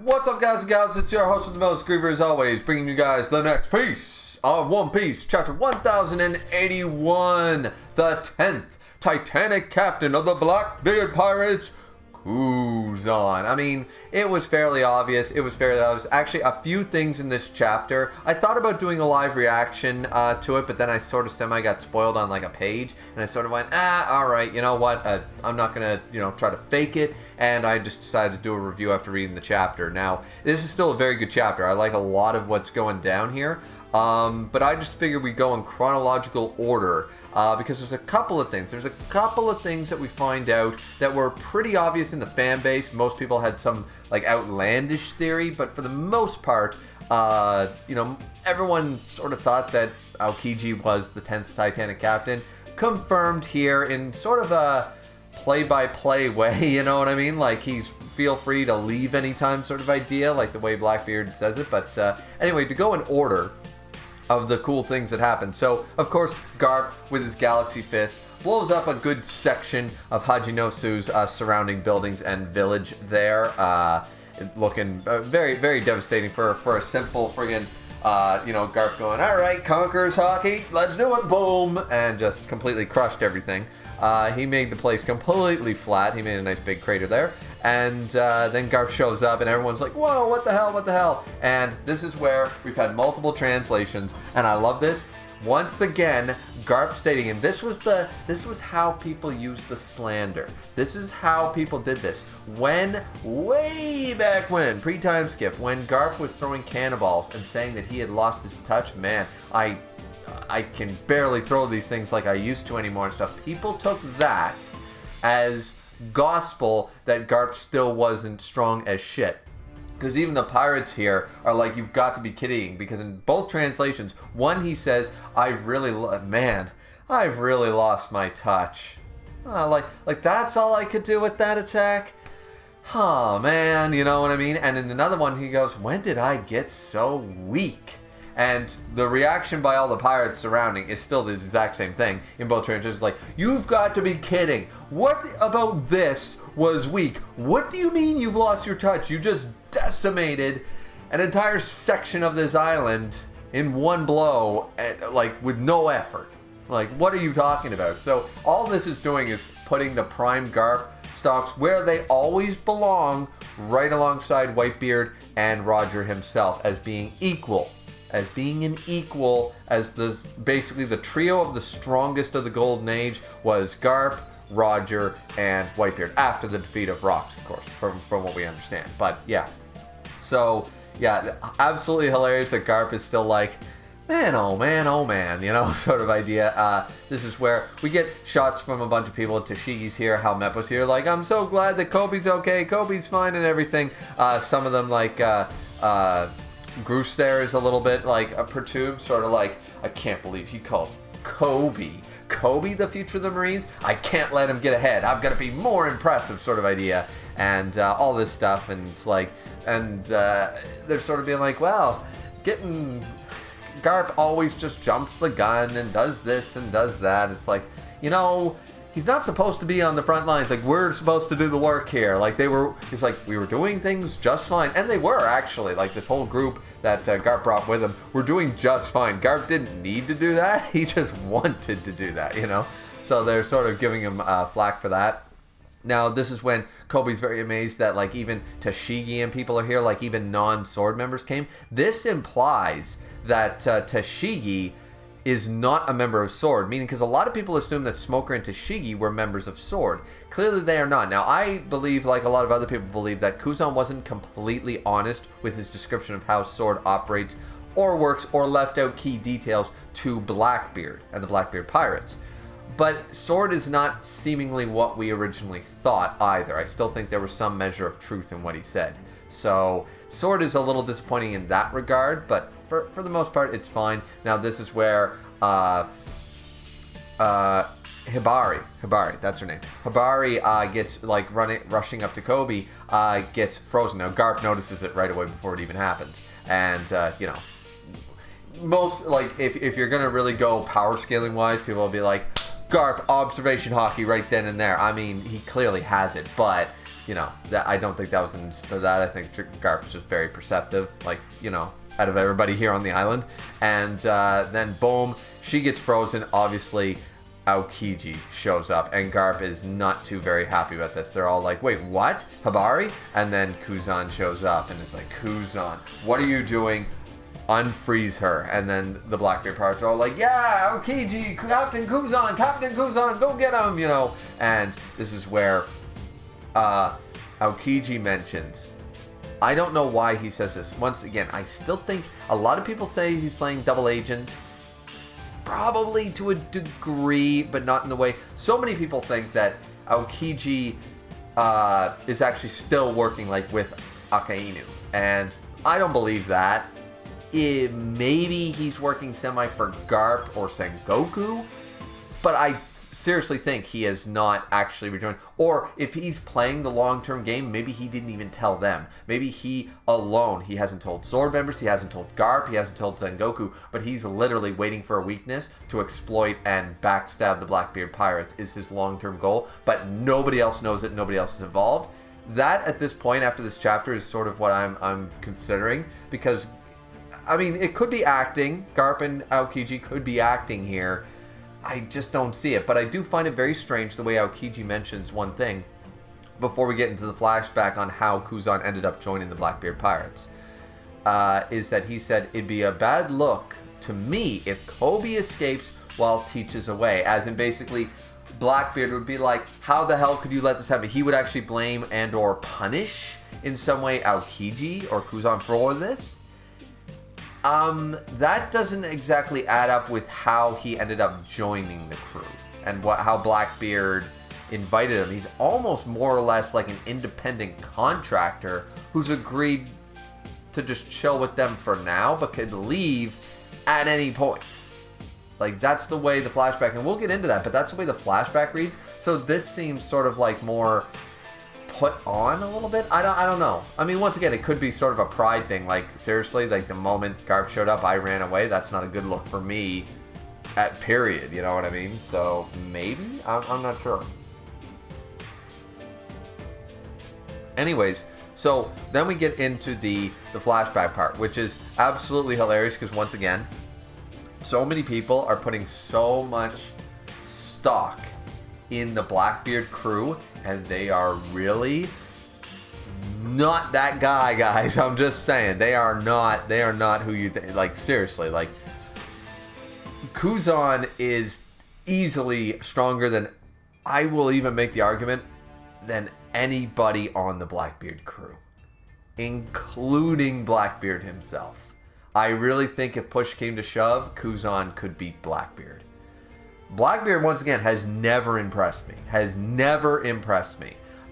What's up, guys and gals? It's your host with the most, Griever, as always, bringing you guys the next piece of One Piece, chapter 1081, the 10th Titanic captain of the Blackbeard pirates, Kuzan. I mean, it was fairly obvious. Actually, a few things in this chapter. I thought about doing a live reaction to it, but then I sort of got spoiled on like a page, and I sort of went, alright, you know what, I'm not gonna, try to fake it, and I just decided to do a review after reading the chapter. Now, this is still a very good chapter. I like a lot of what's going down here, but I just figured we'd go in chronological order. Because there's a couple of things. There's a couple of things that we find out that were pretty obvious in the fan base. Most people had some like outlandish theory, but for the most part, everyone sort of thought that Aokiji was the 10th Titanic captain. Confirmed here in sort of a play-by-play way, you know what I mean? Like, he's feel free to leave anytime sort of idea, like the way Blackbeard says it. But anyway, to go in order of the cool things that happen. So, of course, Garp, with his galaxy fist, blows up a good section of Hajinosu's surrounding buildings and village there. Looking very, very devastating for a simple friggin', Garp going, alright, Conqueror's Hockey, let's do it, boom, and just completely crushed everything. He made the place completely flat. He made a nice big crater there. And then Garp shows up and everyone's like, whoa, what the hell? And this is where we've had multiple translations. And I love this. Once again, Garp stating, and this was how people used the slander. This is how people did this. Way back when, pre-time skip, when Garp was throwing cannonballs and saying that he had lost his touch, man, I can barely throw these things like I used to anymore and stuff. People took that as gospel that Garp still wasn't strong as shit. Because even the pirates here are like, you've got to be kidding. Because in both translations, one he says, I've really lost my touch. Like that's all I could do with that attack? Oh man, you know what I mean? And in another one he goes, when did I get so weak? And the reaction by all the pirates surrounding is still the exact same thing in both translations. Like, you've got to be kidding. What about this was weak? What do you mean you've lost your touch? You just decimated an entire section of this island in one blow, like, with no effort. Like, what are you talking about? So, all this is doing is putting the prime Garp stocks where they always belong, right alongside Whitebeard and Roger himself, as being equal. As being an equal, as basically the trio of the strongest of the Golden Age was Garp, Roger, and Whitebeard, after the defeat of Rocks, of course, from what we understand. But yeah, so yeah, absolutely hilarious that Garp is still like, man, oh man, sort of idea. This is where we get shots from a bunch of people. Tashigi's here, Halmeppo's here, like, I'm so glad that Kobe's okay, Kobe's fine and everything. Some of them like, Groose there is a little bit like perturbed, sort of like, I can't believe he called Kobe the future of the Marines. I can't let him get ahead. I've got to be more impressive, sort of idea, and all this stuff. And it's like, and they're sort of being like, well, Garp always just jumps the gun and does this and does that. It's like, he's not supposed to be on the front lines. Like, we're supposed to do the work here. Like, it's like, we were doing things just fine. And they were, actually. Like, this whole group that Garp brought with him were doing just fine. Garp didn't need to do that. He just wanted to do that, So they're sort of giving him flack for that. Now, this is when Kobe's very amazed that, like, even Tashigi and people are here. Like, even non-sword members came. This implies that Tashigi is not a member of Sword, meaning because a lot of people assume that Smoker and Tashigi were members of Sword. Clearly they are not. Now, I believe, like a lot of other people believe, that Kuzan wasn't completely honest with his description of how Sword operates or works, or left out key details to Blackbeard and the Blackbeard Pirates. But Sword is not seemingly what we originally thought either. I still think there was some measure of truth in what he said. So, Sword is a little disappointing in that regard, but for the most part, it's fine. Now, this is where Hibari, that's her name. Hibari gets, like, rushing up to Kobe, gets frozen. Now, Garp notices it right away before it even happens. And, most, like, if you're going to really go power scaling wise, people will be like, Garp, observation hockey right then and there. I mean, he clearly has it, but that I don't think that was that. I think Garp is just very perceptive, like, out of everybody here on the island. And then boom, she gets frozen. Obviously, Aokiji shows up, and Garp is not too very happy about this. They're all like, wait, what? Habari? And then Kuzan shows up, and it's like, Kuzan, what are you doing? Unfreeze her. And then the Blackbeard pirates are all like, yeah, Aokiji, Captain Kuzan, go get him, And this is where Aokiji mentions, I don't know why he says this. Once again, I still think a lot of people say he's playing double agent. Probably to a degree, but not in the way. So many people think that Aokiji is actually still working like with Akainu. And I don't believe that. Maybe he's working semi for Garp or Sengoku. But I seriously think he has not actually rejoined. Or if he's playing the long-term game, maybe he didn't even tell them. Maybe he alone, he hasn't told Sword members, he hasn't told Garp, he hasn't told Sengoku, but he's literally waiting for a weakness to exploit and backstab the Blackbeard pirates is his long-term goal, but nobody else knows it, nobody else is involved. That, at this point, after this chapter, is sort of what I'm considering, because, I mean, it could be acting. Garp and Aokiji could be acting here. I just don't see it, but I do find it very strange the way Aokiji mentions one thing before we get into the flashback on how Kuzan ended up joining the Blackbeard Pirates, is that he said, it'd be a bad look to me if Kobe escapes while Teach is away, as in basically Blackbeard would be like, how the hell could you let this happen? He would actually blame and or punish in some way Aokiji or Kuzan for this. That doesn't exactly add up with how he ended up joining the crew and how Blackbeard invited him. He's almost more or less like an independent contractor who's agreed to just chill with them for now, but could leave at any point. Like, that's the way the flashback, and we'll get into that, but that's the way the flashback reads. So this seems sort of like more put on a little bit. I don't know. I mean, once again, it could be sort of a pride thing. Like, seriously, like the moment Garp showed up, I ran away. That's not a good look for me at period. You know what I mean? So maybe? I'm not sure. Anyways, so then we get into the flashback part, which is absolutely hilarious because once again, so many people are putting so much stock in the Blackbeard crew, and they are really not that guy, guys. I'm just saying, they are not who you think. Like, seriously, like, Kuzan is easily stronger than, I will even make the argument, than anybody on the Blackbeard crew, including Blackbeard himself. I really think if push came to shove, Kuzan could beat Blackbeard. Blackbeard, once again, has never impressed me.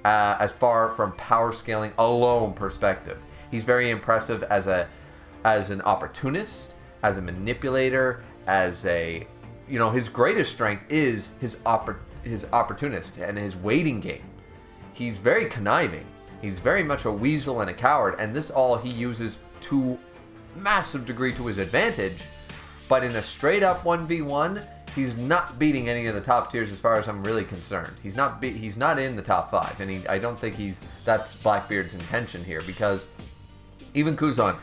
As far from power scaling alone perspective. He's very impressive as an opportunist, as a manipulator, as a, his greatest strength is his opportunist and his waiting game. He's very conniving. He's very much a weasel and a coward, and this all he uses to massive degree to his advantage. But in a straight up 1v1, he's not beating any of the top tiers as far as I'm really concerned. He's not in the top 5, and I don't think that's Blackbeard's intention here, because even Kuzan,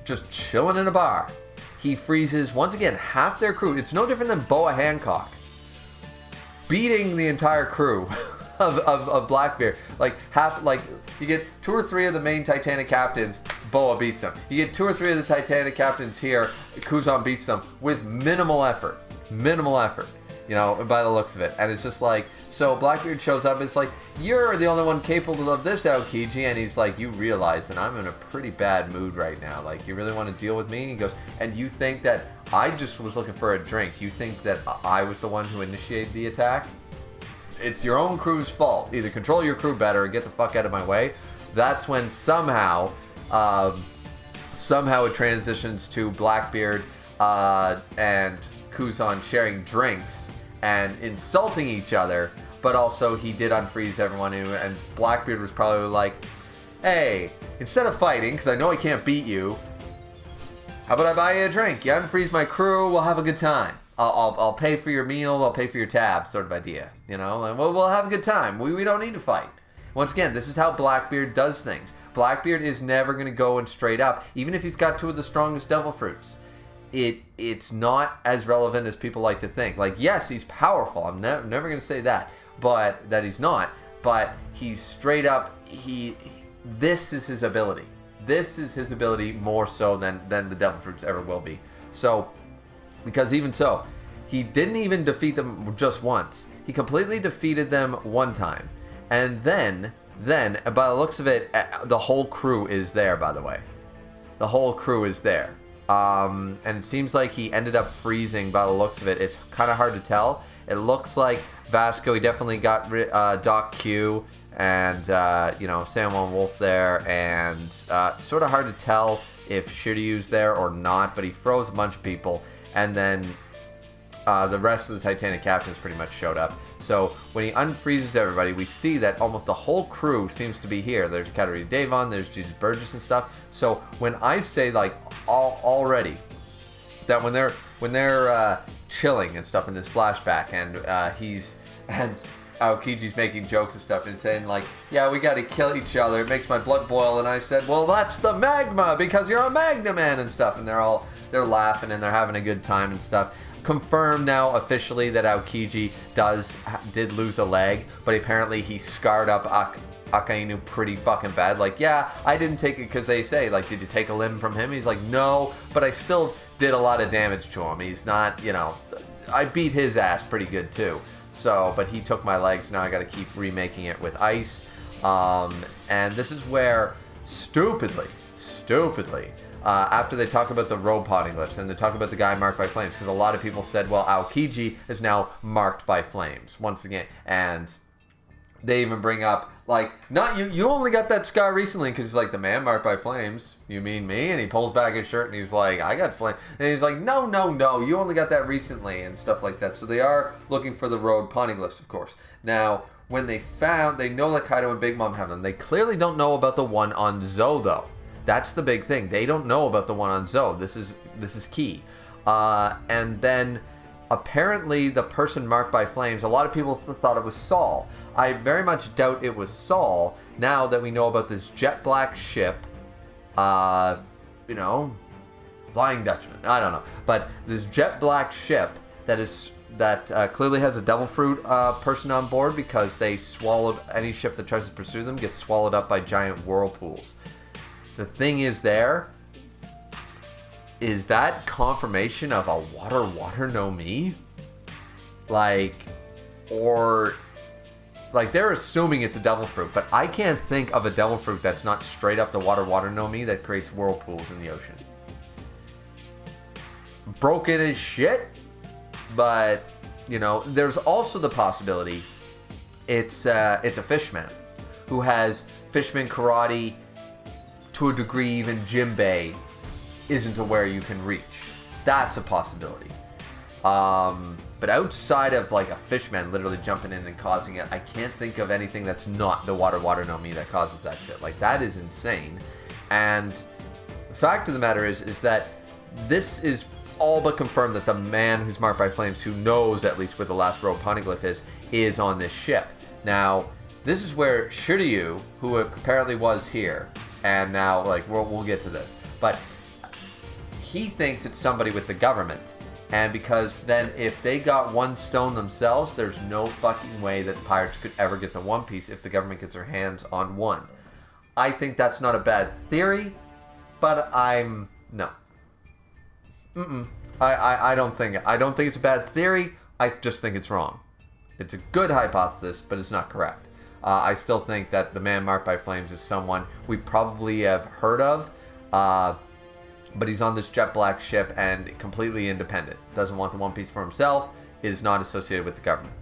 just chilling in a bar, he freezes, once again, half their crew. It's no different than Boa Hancock beating the entire crew of Blackbeard. You get 2 or 3 of the main Titanic captains, Boa beats them. You get 2 or 3 of the Titanic captains here, Kuzan beats them with minimal effort, by the looks of it. And it's just like, so Blackbeard shows up, it's like, you're the only one capable of this, Aokiji, and he's like, you realize that I'm in a pretty bad mood right now, like, you really want to deal with me? And he goes, and you think that I just was looking for a drink, you think that I was the one who initiated the attack? It's your own crew's fault. Either control your crew better or get the fuck out of my way. That's when somehow it transitions to Blackbeard and Kuzan sharing drinks and insulting each other, but also he did unfreeze everyone, and Blackbeard was probably like, hey, instead of fighting, because I know I can't beat you, how about I buy you a drink? You unfreeze my crew, we'll have a good time. I'll pay for your meal, I'll pay for your tab, sort of idea, and we'll have a good time. We don't need to fight. Once again, this is how Blackbeard does things. Blackbeard is never going to go and straight up, even if he's got 2 of the strongest devil fruits. It's not as relevant as people like to think. Like, yes, he's powerful. I'm never going to say that, but that he's not. But he's straight up. This is his ability. This is his ability more so than the devil fruits ever will be. So, because even so, he didn't even defeat them just once. He completely defeated them one time, and then by the looks of it, the whole crew is there. By the way, the whole crew is there. And it seems like he ended up freezing by the looks of it. It's kind of hard to tell. It looks like Vasco, he definitely got Doc Q and, Samuel and Wolf there. And sort of hard to tell if Shiryu's there or not, but he froze a bunch of people. And then the rest of the Titanic captains pretty much showed up. So when he unfreezes everybody, we see that almost the whole crew seems to be here. There's Katarina Devon, there's Jesus Burgess and stuff. So when I say like already that when they're chilling and stuff in this flashback, and Aokiji's making jokes and stuff and saying like, yeah, we got to kill each other. It makes my blood boil. And I said, well, that's the magma because you're a magna man and stuff. And they're laughing and they're having a good time and stuff. Confirmed now officially that Aokiji did lose a leg, but apparently he scarred up Akainu pretty fucking bad. Like, yeah, I didn't take it because they say, like, did you take a limb from him? He's like, no, but I still did a lot of damage to him. He's not, I beat his ass pretty good too. So, but he took my legs. Now I got to keep remaking it with ice. And this is where stupidly, after they talk about the robe poneglyphs and they talk about the guy marked by flames, because a lot of people said, well, Aokiji is now marked by flames once again, and they even bring up like, not you only got that scar recently, because he's like, the man marked by flames, you mean me? And he pulls back his shirt and he's like, I got flame, and he's like, no, you only got that recently and stuff like that. So they are looking for the robe poneglyphs, of course. Now when they know that Kaido and Big Mom have them. They clearly don't know about the one on Zoe though. That's the big thing. They don't know about the one on Zoe. This is key. And then apparently the person marked by flames, a lot of people thought it was Saul. I very much doubt it was Saul now that we know about this jet black ship. Flying Dutchman. I don't know. But this jet black ship that clearly has a devil fruit person on board, because they swallowed any ship that tries to pursue them gets swallowed up by giant whirlpools. The thing is that confirmation of a water no mi? They're assuming it's a devil fruit, but I can't think of a devil fruit that's not straight up the water no mi that creates whirlpools in the ocean. Broken as shit, but, there's also the possibility it's a fishman who has fishman karate. To a degree, even Jinbei isn't to where you can reach. That's a possibility. But outside of like a fishman literally jumping in and causing it, I can't think of anything that's not the water no mi that causes that shit. Like, that is insane. And the fact of the matter is that this is all but confirmed that the man who's marked by flames, who knows at least where the last robe poneglyph is on this ship. Now, this is where Shiryu, who apparently was here, and now, we'll get to this, but he thinks it's somebody with the government. And because then if they got one stone themselves, there's no fucking way that pirates could ever get the One Piece if the government gets their hands on one. I think that's not a bad theory, but no. I don't think it's a bad theory. I just think it's wrong. It's a good hypothesis, but it's not correct. I still think that the man marked by flames is someone we probably have heard of, but he's on this jet black ship and completely independent. Doesn't want the One Piece for himself, is not associated with the government.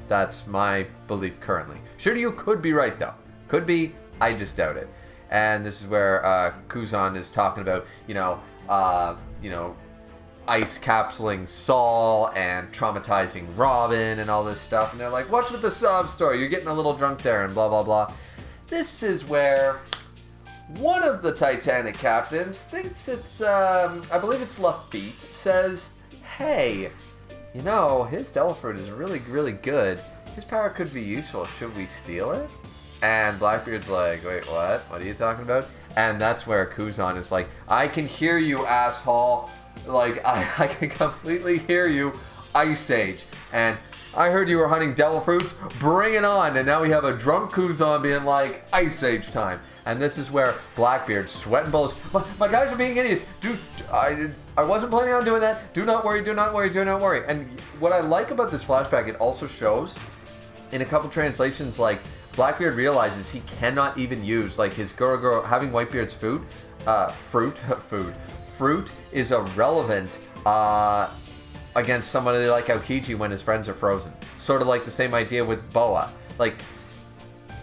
That's my belief currently. Shiryu could be right though. Could be, I just doubt it. And this is where Kuzan is talking about, ice capsuling Saul and traumatizing Robin and all this stuff, and they're like, what's with the sob story? You're getting a little drunk there and blah blah blah. This is where one of the Titanic captains thinks it's I believe it's Lafitte, says, hey, his devil fruit is really, really good. His power could be useful. Should we steal it? And Blackbeard's like, wait, what? What are you talking about? And that's where Kuzan is like, I can hear you, asshole. Like, I can completely hear you. Ice Age. And I heard you were hunting devil fruits. Bring it on. And now we have a drunk Kuzan being like, Ice Age time. And this is where Blackbeard, sweating bullets. My guys are being idiots. Dude, I wasn't planning on doing that. Do not worry, do not worry, do not worry. And what I like about this flashback, it also shows in a couple translations, like, Blackbeard realizes he cannot even use, like, his Goro having Whitebeard's fruit is irrelevant against somebody like Aokiji when his friends are frozen. Sort of like the same idea with Boa. Like,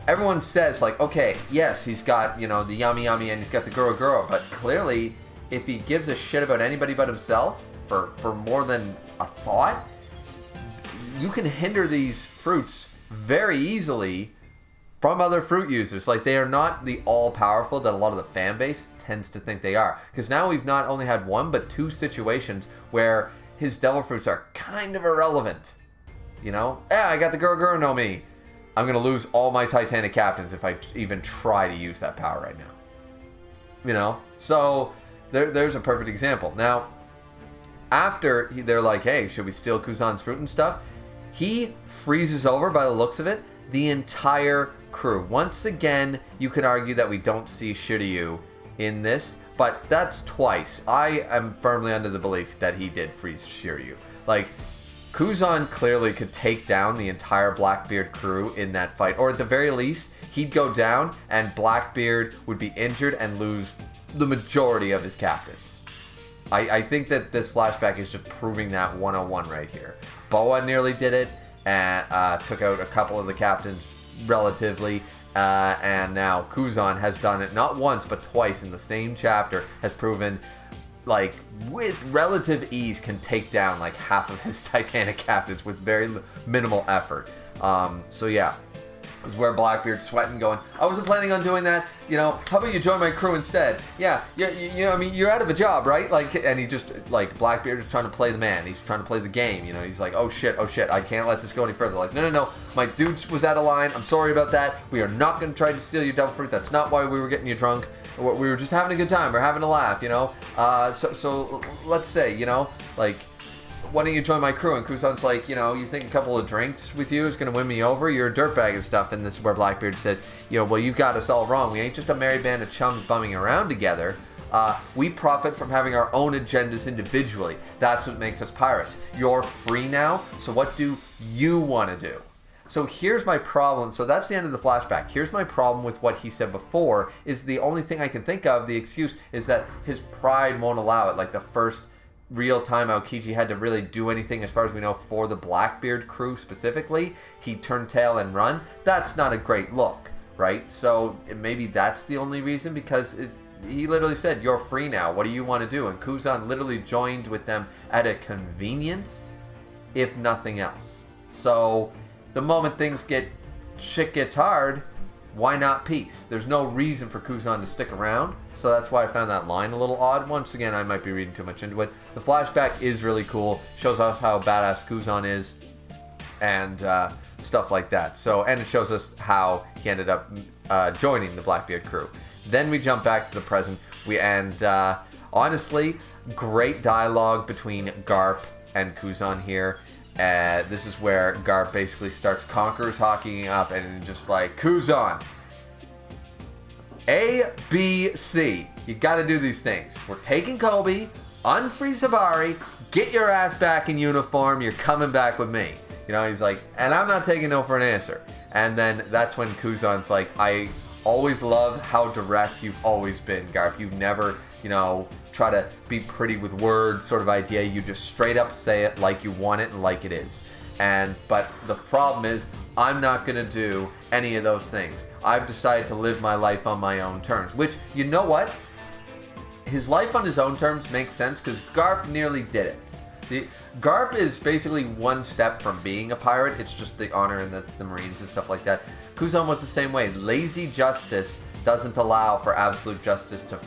everyone says, like, okay, yes, he's got, you know, the yummy and he's got the Goro, but clearly, if he gives a shit about anybody but himself for more than a thought, you can hinder these fruits very easily from other fruit users. Like, they are not the all-powerful that a lot of the fan base tends to think they are. Because now we've not only had one, but two situations where his devil fruits are kind of irrelevant. You know? Yeah, I got the Guro no Mi. I'm going to lose all my Titanic captains if I even try to use that power right now. You know? So, there's a perfect example. Now, after they're like, hey, should we steal Kuzan's fruit and stuff? He freezes over, by the looks of it, the entire crew. Once again, you could argue that we don't see Shiryu in this, but that's twice. I am firmly under the belief that he did freeze Shiryu. Like, Kuzan clearly could take down the entire Blackbeard crew in that fight, or at the very least, he'd go down and Blackbeard would be injured and lose the majority of his captains. I think that this flashback is just proving that 101 right here. Boa nearly did it and took out a couple of the captains relatively, and now Kuzan has done it not once but twice in the same chapter, has proven, like, with relative ease can take down like half of his Titanic captains with very minimal effort. So yeah, it was where Blackbeard's sweating, going, I wasn't planning on doing that, you know, how about you join my crew instead? Yeah, you know, I mean, you're out of a job, right? Like, and he just, like, Blackbeard is trying to play the man, he's trying to play the game, you know, he's like, oh shit, I can't let this go any further. Like, no, my dude was out of line, I'm sorry about that, we are not going to try to steal your devil fruit, that's not why we were getting you drunk, we were just having a good time, we're having a laugh, you know, so let's say, you know, like, why don't you join my crew? And Kuzan's like, you know, you think a couple of drinks with you is going to win me over? You're a dirtbag and stuff. And this is where Blackbeard says, you know, well, you've got us all wrong. We ain't just a merry band of chums bumming around together. We profit from having our own agendas individually. That's what makes us pirates. You're free now, so what do you want to do? So here's my problem. So that's the end of the flashback. Here's my problem with what he said before, is the only thing I can think of, the excuse, is that his pride won't allow it. Like, the first real time Aokiji had to really do anything, as far as we know, for the Blackbeard crew specifically, he turned tail and run. That's not a great look, right? So maybe that's the only reason, because he literally said, you're free now, what do you want to do? And Kuzan literally joined with them at a convenience, if nothing else. So the moment shit gets hard, why not peace? There's no reason for Kuzan to stick around, so that's why I found that line a little odd. Once again, I might be reading too much into it. The flashback is really cool, shows us how badass Kuzan is, and stuff like that. So, and it shows us how he ended up joining the Blackbeard crew. Then we jump back to the present, honestly, great dialogue between Garp and Kuzan here. This is where Garp basically starts Conqueror's hockeying up and just like, Kuzan, A, B, C. You gotta do these things. We're taking Kobe, unfree Sabari, get your ass back in uniform, you're coming back with me. You know, he's like, and I'm not taking no for an answer. And then that's when Kuzan's like, I always love how direct you've always been, Garp. You've never, you know, try to be pretty with words sort of idea. You just straight up say it like you want it and like it is. But the problem is, I'm not going to do any of those things. I've decided to live my life on my own terms, which, you know what? His life on his own terms makes sense, because Garp nearly did it. Garp is basically one step from being a pirate. It's just the honor and the Marines and stuff like that. Kuzan was the same way. Lazy justice doesn't allow for absolute justice to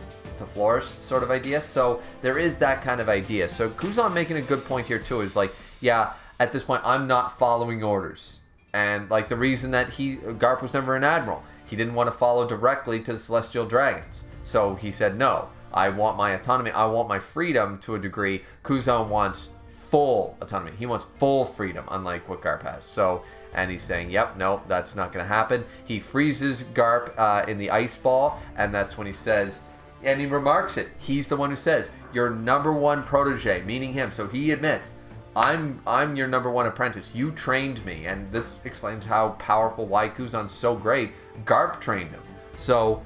flourish, sort of idea. So there is that kind of idea. So Kuzan making a good point here too is like, yeah, at this point I'm not following orders. And like the reason that Garp was never an admiral He didn't want to follow directly to the Celestial Dragons. So he said, no, I want my autonomy. I want my freedom to a degree. Kuzan wants full autonomy. He wants full freedom, unlike what Garp has. So, and he's saying, yep, no, that's not going to happen. He freezes Garp in the ice ball, and that's when he says, and he remarks it. He's the one who says, your number one protege, meaning him. So he admits, I'm your number one apprentice. You trained me. And this explains how powerful, why Kuzan's so great. Garp trained him. So,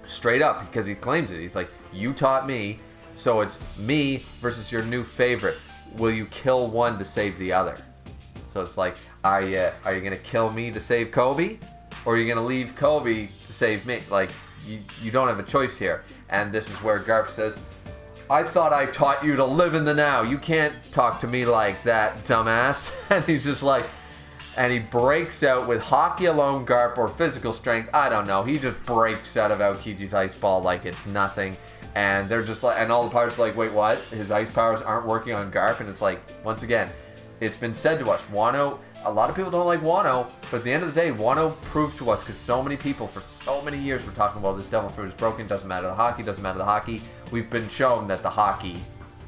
straight up, because he claims it. He's like, you taught me, so it's me versus your new favorite. Will you kill one to save the other? So it's like, are you going to kill me to save Kobe? Or are you going to leave Kobe to save me? Like, you don't have a choice here. And this is where Garp says, I thought I taught you to live in the now. You can't talk to me like that, dumbass. And he's just like, and he breaks out with hockey alone, Garp, or physical strength. I don't know. He just breaks out of Aokiji's ice ball like it's nothing. And they're just like, and all the pirates are like, wait, what? His ice powers aren't working on Garp? And it's like, once again, it's been said to us, Wano, a lot of people don't like Wano, but at the end of the day, Wano proved to us, because so many people for so many years were talking about this devil fruit is broken, doesn't matter the hockey, doesn't matter the hockey. We've been shown that the hockey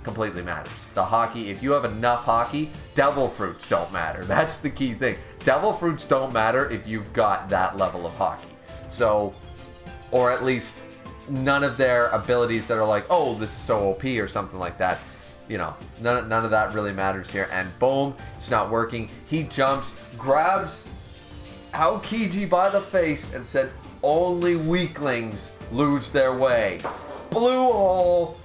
completely matters. The hockey, if you have enough hockey, devil fruits don't matter. That's the key thing. Devil fruits don't matter if you've got that level of hockey. So, or at least none of their abilities that are like, oh, this is so OP or something like that. You know, none of that really matters here. And boom, it's not working. He jumps, grabs Aokiji by the face and said, only weaklings lose their way. Blue hole.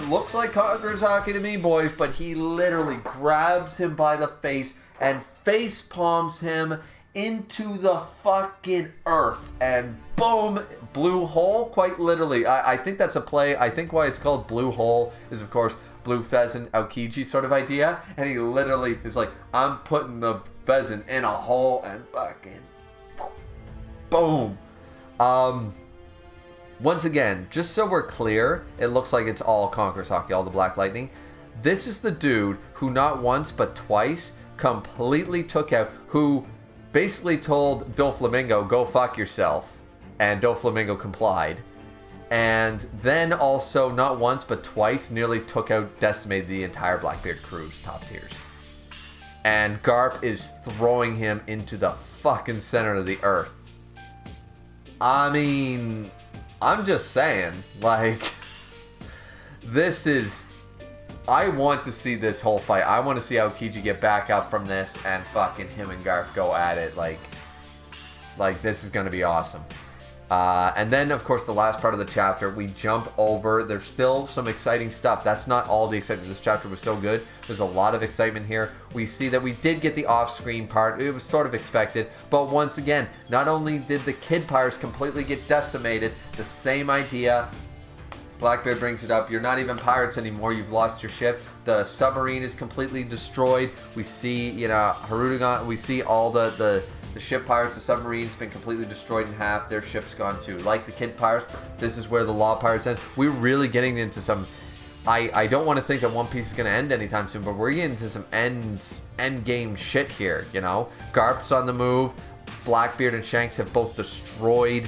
Looks like Conqueror's hockey to me, boys, but he literally grabs him by the face and face palms him into the fucking earth. And boom, blue hole, quite literally. I think that's a play. I think why it's called blue hole is, of course, blue pheasant Aokiji sort of idea. And he literally is like, I'm putting the pheasant in a hole and fucking boom. Once again, just so we're clear, it looks like it's all Conqueror's hockey, all the Black Lightning. This is the dude who not once but twice completely took out, who basically told Doflamingo, go fuck yourself. And Doflamingo complied. And then also, not once but twice, nearly took out, decimated the entire Blackbeard crew's top tiers. And Garp is throwing him into the fucking center of the earth. I mean, I'm just saying, like, this is, I want to see this whole fight. I want to see Aokiji get back up from this and fucking him and Garp go at it. Like this is going to be awesome. And then, of course, the last part of the chapter, we jump over. There's still some exciting stuff. That's not all the excitement. This chapter was so good. There's a lot of excitement here. We see that we did get the off-screen part. It was sort of expected. But once again, not only did the Kid Pirates completely get decimated, the same idea. Blackbeard brings it up. You're not even pirates anymore. You've lost your ship. The submarine is completely destroyed. We see, Harudagon. We see all the ship pirates, the submarine's been completely destroyed in half. Their ship's gone too. Like the Kid Pirates, this is where the Law Pirates end. We're really getting into some... I don't want to think that One Piece is going to end anytime soon, but we're getting into some end game shit here, you know? Garp's on the move. Blackbeard and Shanks have both destroyed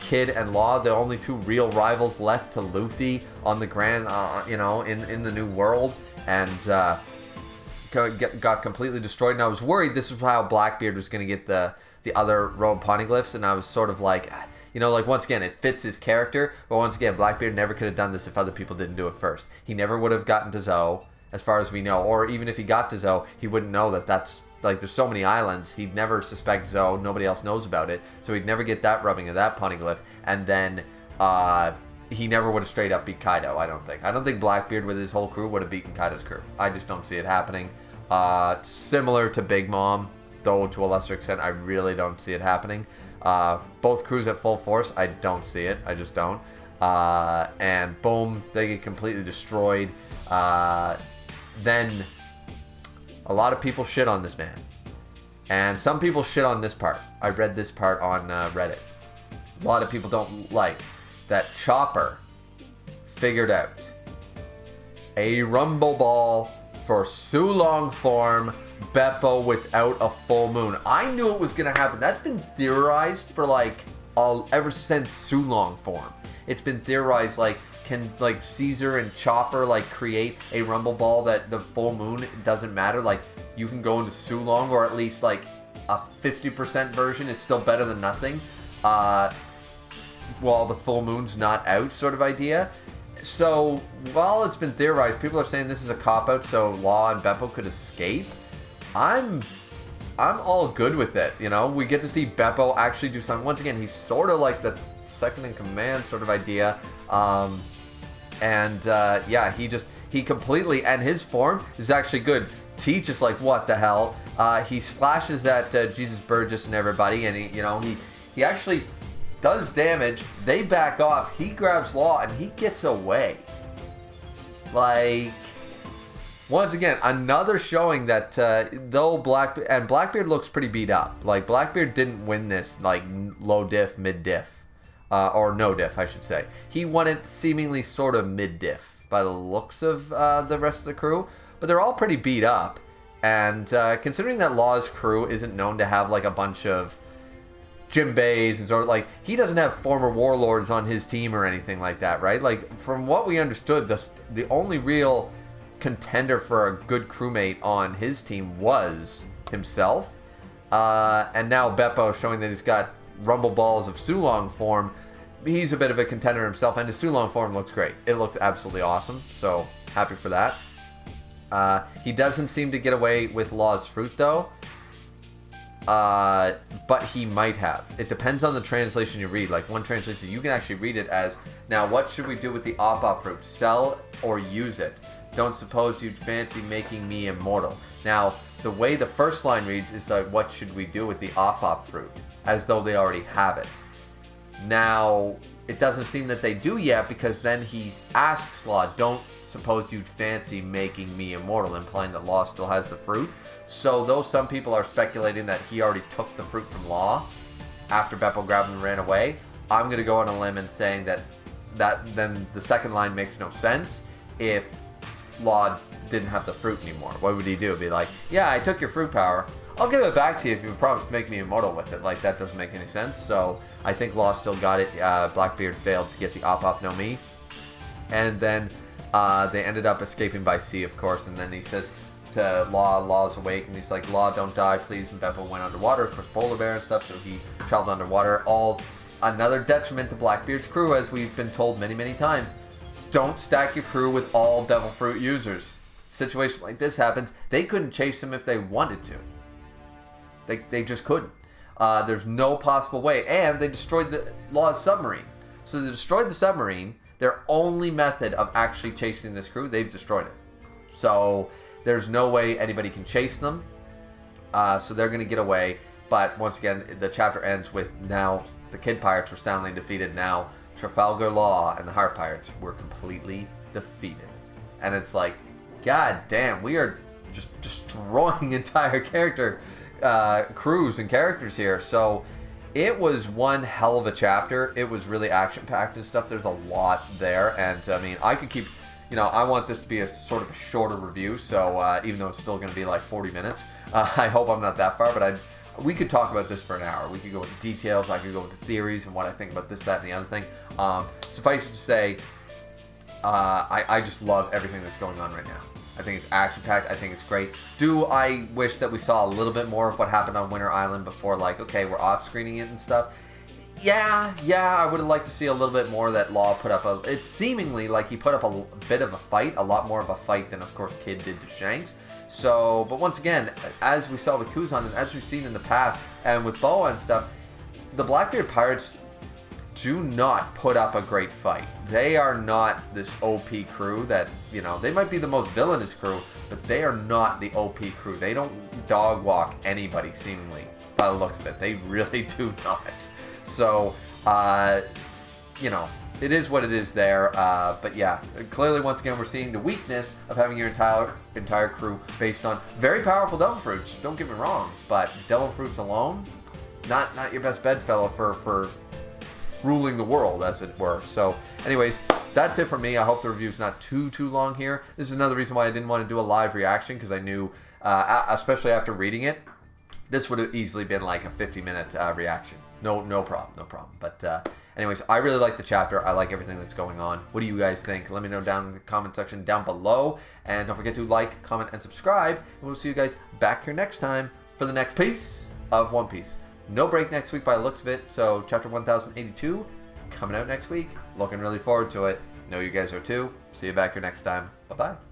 Kid and Law, the only two real rivals left to Luffy on the grand, in the new world. And... got completely destroyed, and I was worried this is how Blackbeard was going to get the other road poneglyphs, and I was sort of like, once again, it fits his character, but once again, Blackbeard never could have done this if other people didn't do it first. He never would have gotten to Zou, as far as we know, or even if he got to Zou, he wouldn't know that that's, like, there's so many islands, he'd never suspect Zou, nobody else knows about it, so he'd never get that rubbing of that poneglyph, and then, he never would have straight up beat Kaido, I don't think. I don't think Blackbeard with his whole crew would have beaten Kaido's crew. I just don't see it happening. Similar to Big Mom, though to a lesser extent, I really don't see it happening. Both crews at full force, I don't see it. I just don't. And boom, they get completely destroyed. Then a lot of people shit on this man. And some people shit on this part. I read this part on Reddit. A lot of people don't like that Chopper figured out a Rumble Ball for Sulong form Beppo without a full moon. I knew it was going to happen. That's been theorized for like ever since Sulong form. It's been theorized like, can like Caesar and Chopper like create a Rumble Ball that the full moon doesn't matter? Like you can go into Sulong, or at least like a 50% version. It's still better than nothing. While the full moon's not out, sort of idea. So while it's been theorized, people are saying this is a cop-out so Law and Beppo could escape. I'm all good with it. You know, we get to see Beppo actually do something. Once again, he's sort of like the second in command sort of idea. Yeah, he completely, and his form is actually good. Teach is like, what the hell? He slashes at Jesus Burgess and everybody, and he actually does damage. They back off. He grabs Law and he gets away. Like, once again, another showing that though Blackbeard looks pretty beat up. Like, Blackbeard didn't win this like low diff, mid diff, or no diff, I should say. He won it seemingly sort of mid diff by the looks of the rest of the crew. But they're all pretty beat up. And considering that Law's crew isn't known to have like a bunch of Jinbeis and sort of like, he doesn't have former warlords on his team or anything like that, right? Like, from what we understood, the only real contender for a good crewmate on his team was himself. And now Beppo showing that he's got Rumble Balls of Sulong form. He's a bit of a contender himself, and his Sulong form looks great. It looks absolutely awesome, so happy for that. He doesn't seem to get away with Law's fruit, though. But he might have. It depends on the translation you read. Like, one translation, you can actually read it as, now what should we do with the op fruit? Sell or use it? Don't suppose you'd fancy making me immortal. Now, the way the first line reads is like, what should we do with the op fruit? As though they already have it. Now, it doesn't seem that they do yet, because then he asks Law, don't suppose you'd fancy making me immortal, implying that Law still has the fruit. So though some people are speculating that he already took the fruit from Law after Beppo grabbed him and ran away, I'm going to go on a limb and saying that then the second line makes no sense. If Law didn't have the fruit anymore, what would he do? Be like, yeah, I took your fruit power. I'll give it back to you if you promise to make me immortal with it. Like, that doesn't make any sense. So I think Law still got it. Blackbeard failed to get the op no mi. And then they ended up escaping by sea, of course. And then he says to Law, Law's awake, and he's like, Law, don't die, please. And Beppo went underwater, of course, polar bear and stuff, so he traveled underwater. All another detriment to Blackbeard's crew, as we've been told many, many times. Don't stack your crew with all Devil Fruit users. Situation like this happens. They couldn't chase him if they wanted to. They just couldn't. There's no possible way. And they destroyed the Law's submarine. So they destroyed the submarine. Their only method of actually chasing this crew, they've destroyed it. So there's no way anybody can chase them. So they're going to get away. But once again, the chapter ends with now the Kid Pirates were soundly defeated. Now Trafalgar Law and the Heart Pirates were completely defeated. And it's like, god damn, we are just destroying entire crews and characters here. So it was one hell of a chapter. It was really action-packed and stuff. There's a lot there. And, I mean, I could keep... I want this to be a sort of a shorter review, so even though it's still going to be like 40 minutes, I hope I'm not that far, but we could talk about this for an hour. We could go into details, I could go into theories and what I think about this, that, and the other thing. Suffice it to say, I just love everything that's going on right now. I think it's action-packed. I think it's great. Do I wish that we saw a little bit more of what happened on Winter Island before, like, okay, we're off-screening it and stuff? Yeah, I would have liked to see a little bit more that Law put up. It's seemingly like he put up a bit of a fight, a lot more of a fight than, of course, Kid did to Shanks. So, but once again, as we saw with Kuzan and as we've seen in the past, and with Boa and stuff, the Blackbeard Pirates do not put up a great fight. They are not this OP crew that, they might be the most villainous crew, but they are not the OP crew. They don't dog walk anybody, seemingly, by the looks of it. They really do not. So, it is what it is there. But yeah, clearly, once again, we're seeing the weakness of having your entire crew based on very powerful Devil Fruits. Don't get me wrong, but Devil Fruits alone, not your best bedfellow for ruling the world, as it were. So, anyways, that's it for me. I hope the review's not too long here. This is another reason why I didn't want to do a live reaction, because I knew especially after reading it, this would have easily been like a 50-minute reaction. No problem. But anyways, I really like the chapter. I like everything that's going on. What do you guys think? Let me know down in the comment section down below. And don't forget to like, comment, and subscribe. And we'll see you guys back here next time for the next piece of One Piece. No break next week by the looks of it. So chapter 1082 coming out next week. Looking really forward to it. Know you guys are too. See you back here next time. Bye-bye.